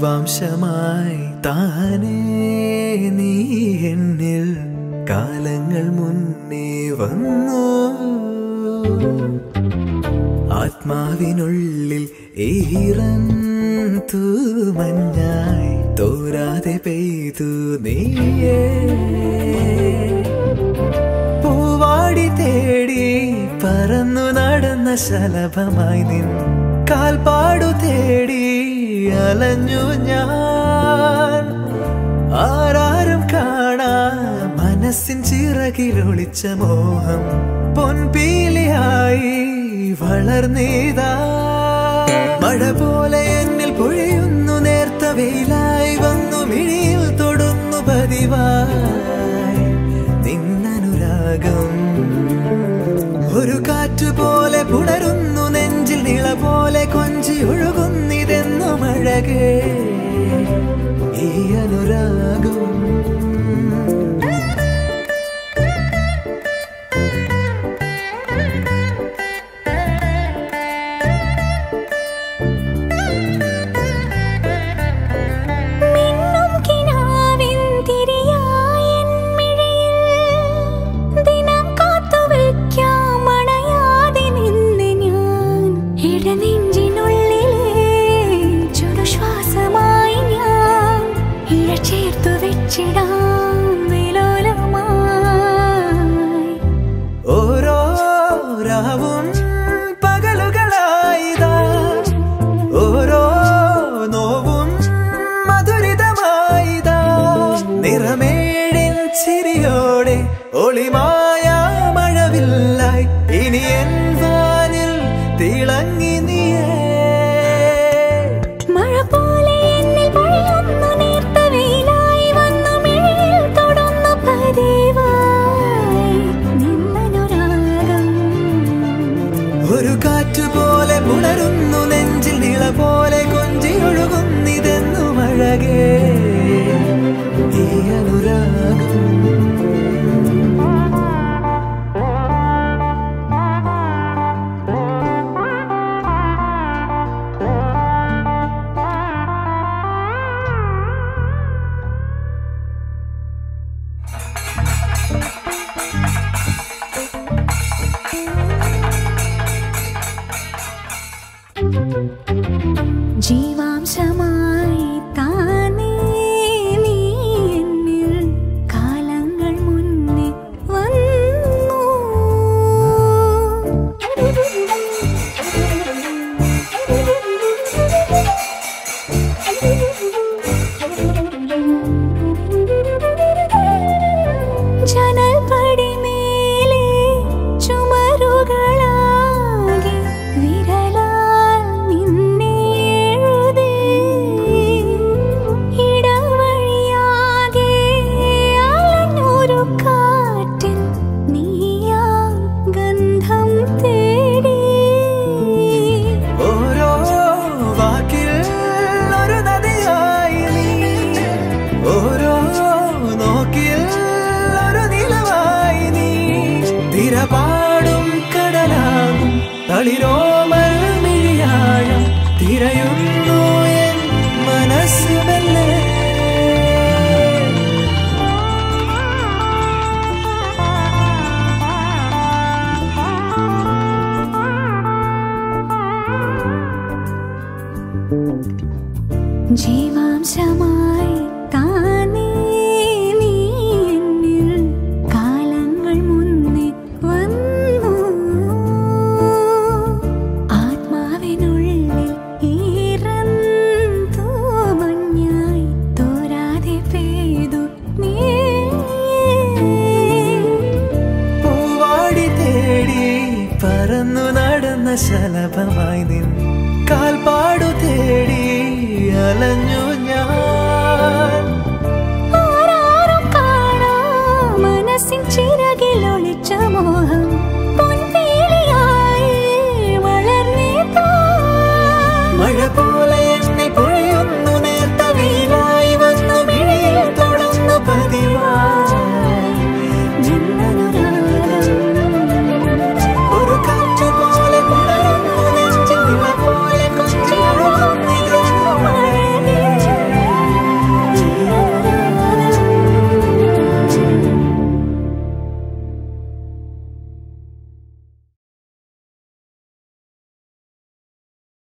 ജീവാംശമായി താനേ നീ എന്നിൽ കാലങ്ങൾ മുന്നേ വന്നു. ആത്മാവിനുള്ളിൽ ഈറൻ തൂമഞ്ഞായി തോരാതെ പെയ്തു നീയേ. പൂവാടി തേടി പറന്നു നടന്ന ശലഭമായി നിൻ കാൽപ്പാടു തേടി അലഞ്ഞു ഞാൻ. ആരാരും കാണാ മനസ്സിൻ ചിറകിലൊളിച്ച മോഹം പൊൻപീലിയായി വളർന്നീതാ. മഴ പോലെ എന്നിൽ പൊഴിയുന്നു, നേർത്ത വെയിലായി വന്നു മിഴിയിൽ തൊടുന്നു പതിവായി നിന്നനുരാഗം. ഒരു കാറ്റുപോലെ പുണരുന്നു നെഞ്ചിൽ, നിള പോലെ കൊഞ്ചി ഒഴുകുന്നിതെന്നു മഴകേ ഈ അനുരാഗം. ഓരോ രാവും പകലുകളായിതാ, ഓരോ നോവും മധുരിതമായിതാ. നിറമേഴിൻ ചിരിയോടെ ഒളിമായ മഴവില്ലായി ഇനി എൻ വാനിൽ തിളങ്ങി നീയേ. മഴ പോലെ എന്നിൽ പൊഴിയുന്നു, നേർത്ത വെയിലായി വന്നു മിഴിയിൽ തൊടുന്നു പതിവായി നിന്നനുരാഗം. ഒരു കാറ്റുപോലെ പുണരുന്നു നെഞ്ചിൽ, നിള പോലെ കൊഞ്ചി ഒഴുകുന്നിതെന്നു മഴകേ ഈ അനുരാഗം. ജീവാംശമായി താനേ നീ എന്നിൽ കാലങ്ങൾ മുന്നേ വന്നു. ജനൽ പടിമേലെ ചുമരുകളാകെ വിരലാൽ നിന്നെ എഴുതി. ഇടവഴിയാകെ അലഞ്ഞൊരു കാറ്റിൽ നീയാ ഗന്ധം തേടി. ഓരോ വാക്കിൽ ഒരു നദിയായി നീ, ഓരോ നോക്കിൽ ഒരു നിലവായി നീ. തിരപാടും കടലാകും തളിരോമൽ മിഴിയാഴം തിരയുന്നു എൻ മനസ്സുമല്ലേ. ജീവാംശമായി താനേ നീ എന്നിൽ കാലങ്ങൾ മുന്നേ വന്നു. ആത്മാവിനുള്ളിൽ ഈറൻ തൂമഞ്ഞായി തോരാതെ പെയ്തു നീ. പൂവാടി തേടി പറന്നു നടന്ന ശലഭമായി നിൻ കാൽപ്പാടു തേടി അലഞ്ഞു